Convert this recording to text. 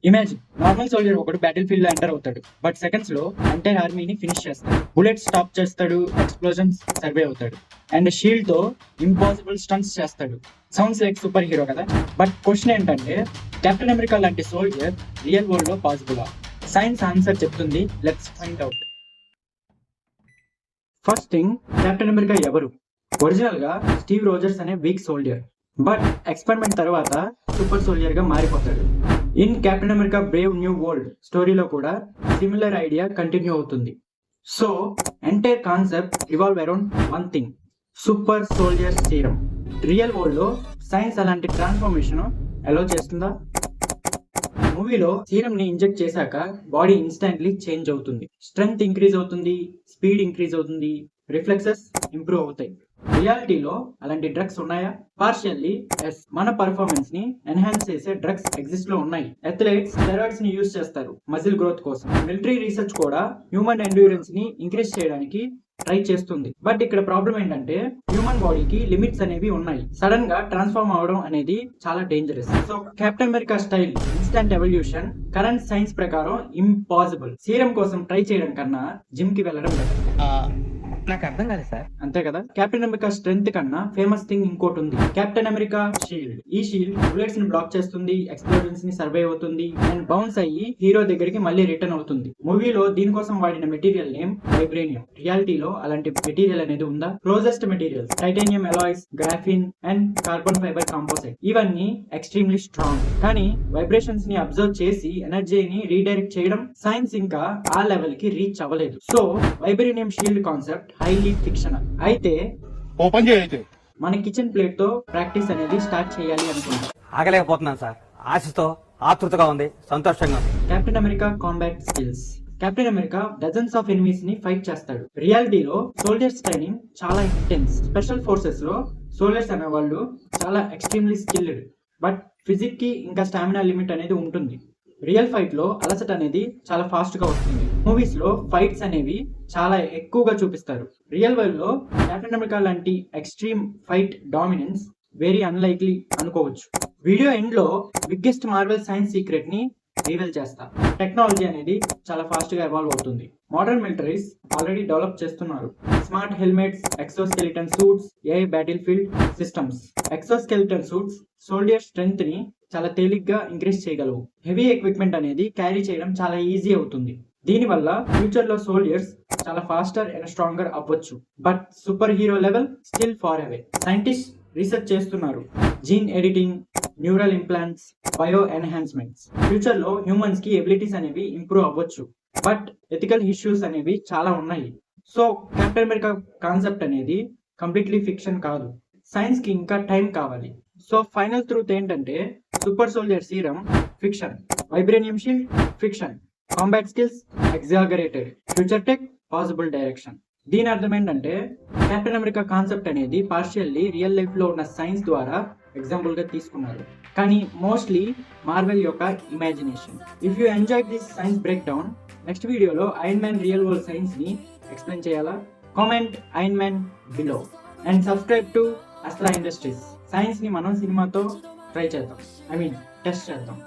Imagine normal soldier ఒకడు battle field లో enter అవుతాడు, బట్ సెకండ్స్ లో ఎంటైర్ ఆర్మీని ఫినిష్ చేస్తాడు. బుల్లెట్ స్టాప్ చేస్తాడు, ఎక్స్ప్లోజన్స్ సర్వే అవుతాడు, అండ్ షీల్డ్ తో ఇంపాసిబుల్ స్టంట్స్ చేస్తాడు. సౌండ్స్ లైక్ సూపర్ హీరో కదా. బట్ క్వశ్చన్ ఏంటంటే, కెప్టెన్ అమెరికా లాంటి సోల్జర్ రియల్ వరల్డ్ లో పాసిబులా? సైన్స్ ఆన్సర్ చెప్తుంది, let's find out. First thing, captain America ఎవరు? ఒరిజినల్ గా స్టీవ్ రోజర్స్ అనే వీక్ సోల్జర్, బట్ ఎక్స్పెరిమెంట్ తర్వాత సూపర్ సోల్జర్ గా మారిపోతాడు. In captain America brave new world స్టోరీలో కూడా సిమిలర్ ఐడియా కంటిన్యూ అవుతుంది. So entire concept revolve around one thing, super soldier serum. Real world లో సైన్స్ అలాంటి ట్రాన్స్ఫర్మేషన్ అలౌ చేస్తుందా? మూవీలో సీరం ని ఇంజెక్ట్ చేశాక బాడీ ఇన్స్టాంట్లీ చేంజ్ అవుతుంది, స్ట్రెంగ్త్ ఇంక్రీజ్ అవుతుంది, స్పీడ్ ఇంక్రీజ్ అవుతుంది, రిఫ్లెక్సెస్ ఇంప్రూవ్ అవుతాయి. రియాలిటీలో అలాంటి డ్రగ్స్ ఉన్నాయా? Partially yes. మన పర్ఫార్మెన్స్ ని ఎన్హాన్స్ చేసే డ్రగ్స్ ఎగ్జిస్ట్ లో ఉన్నాయి. అథ్లెట్స్ స్టెరాయిడ్స్ ని యూజ్ చేస్తారు మజిల్ గ్రోత్ కోసం. మిలిటరీ రీసెర్చ్ కూడా హ్యూమన్ ఎండ్యూరెన్స్ ని ఇంక్రీజ్ చేయడానికి ట్రై చేస్తుంది. బట్ ఇక్కడ ప్రాబ్లం ఏంటంటే, హ్యూమన్ బాడీకి లిమిట్స్ అనేవి ఉన్నాయి. సడన్ గా ట్రాన్స్ఫార్మ్ అవడం అనేది చాలా dangerous. So captain America style instant evolution current science ప్రకారం ఇంపాసిబుల్. సీరం కోసం ట్రై చేయడం కన్నా జిమ్ కి వెళ్ళడం బెటర్. నాకు అర్థం కాలేదు సార్. అంతే కదా. కెప్టెన్ అమెరికా స్ట్రెంగ్త్ కన్నా ఫేమస్ థింగ్ ఇంకోటి ఉంది, కెప్టెన్ అమెరికా షీల్డ్. ఈ షీల్డ్ బుల్లెట్స్ ని బ్లాక్ చేస్తుంది, ఎక్స్ప్లోజన్స్ ని సర్వే అవుతుంది, అండ్ బౌన్స్ అయ్యి హీరో దగ్గరికి మళ్ళీ రిటర్న్ అవుతుంది. మూవీలో దీనికోసం వాడిన మెటీరియల్ నేమ్ వైబ్రేనియం. రియాలిటీలో అలాంటి మెటీరియల్ అనేది ఉందా? Closest materials titanium alloys, graphene and carbon fibre composite. ఇవన్నీ ఎక్స్ట్రీమ్లీ స్ట్రాంగ్, కానీ వైబ్రేషన్స్ ని అబ్జర్వ్ చేసి ఎనర్జీని రీడైరెక్ట్ చేయడం సైన్స్ ఇంకా ఆ లెవెల్ కి రీచ్ అవ్వలేదు. So vibranium shield concept highly fictional. అయితే ఓపెన్ చేయైతే మన కిచెన్ ప్లేట్ తో ప్రాక్టీస్ అనేది స్టార్ట్ చేయాలి అనుకుంటా. ఆగలేకపోతున్నాను సార్, ఆశతో ఆతృతగా ఉంది, సంతోషంగా ఉంది. Captain America combat skills. Captain America dozens of enemies ని ఫైట్ చేస్తాడు. రియాలిటీలో సోల్జర్స్ ట్రైనింగ్ చాలా ఇంటెన్స్. స్పెషల్ ఫోర్సెస్ లో సోల్జర్స్ అనే వాళ్ళు చాలా ఎక్స్ట్రీమ్లీ స్కిల్డ్, బట్ ఫిజిక్ కి ఇంకా స్టామినా లిమిట్ అనేది ఉంటుంది. రియల్ ఫైట్ లో అలసట అనేది చాలా ఫాస్ట్ గా వస్తుంది. మూవీస్ లో ఫైట్స్ అనేవి చాలా ఎక్కువగా చూపిస్తారు. రియల్ వరల్డ్ లో కెప్టెన్ అమెరికా లాంటి extreme fight dominance very unlikely అనుకోవచ్చు. వీడియో ఎండ్ లో బిగ్గెస్ట్ మార్వెల్ సైన్స్ సీక్రెట్ ని రివీల్ చేస్తా. టెక్నాలజీ అనేది చాలా ఫాస్ట్ గా ఎవాల్వ్ అవుతుంది. మోడర్న్ మిలిటరీస్ ఆల్రెడీ డెవలప్ చేస్తున్నారు. Smart helmets, exoskeleton suits, AI battle field systems. Exoskeleton suits soldier strength ని చాలా తేలిగ్గా ఇంక్రీజ్ చేయగలవు. హెవీ ఎక్విప్మెంట్ అనేది క్యారీ చేయడం చాలా ఈజీ అవుతుంది. దీనివల్ల ఫ్యూచర్ లో సోల్జర్స్ చాలా ఫాస్టర్ అండ్ స్ట్రాంగర్ అవ్వచ్చు. But superhero level still far away. Scientist research చేస్తున్నారు, gene editing, neural implants, bio enhancements. Future లో హ్యూమన్స్ కి ఎబిలిటీస్ అనేవి ఇంప్రూవ్ అవ్వచ్చు, బట్ ఎథికల్ ఇష్యూస్ అనేవి చాలా ఉన్నాయి. సో కెప్టెన్ అమెరికా కాన్సెప్ట్ అనేది కంప్లీట్లీ ఫిక్షన్ కాదు, సైన్స్ కి ఇంకా టైం కావాలి. సో ఫైనల్ ట్రూత్ ఏంటంటే, super soldier serum fiction, vibranium shield fiction, combat skills exaggerated, future tech possible direction. దీని అర్థం ఏంటంటే, కెప్టెన్ అమెరికా కాన్సెప్ట్ అనేది పార్షియల్లీ రియల్ లైఫ్ లో ఉన్న సైన్స్ ద్వారా ఎగ్జాంపుల్ గా తీసుకున్నారు, కానీ మోస్ట్లీ మార్వెల్ యొక్క imagination. If you enjoy this science break down, next వీడియోలో Iron Man real world science ని ఎక్స్ప్లెయిన్ చేయాలా? Comment Iron Man below and subscribe to Astra industries. Science ని మనం సినిమాతో ట్రై చేద్దాం, టెస్ట్ చేద్దాం.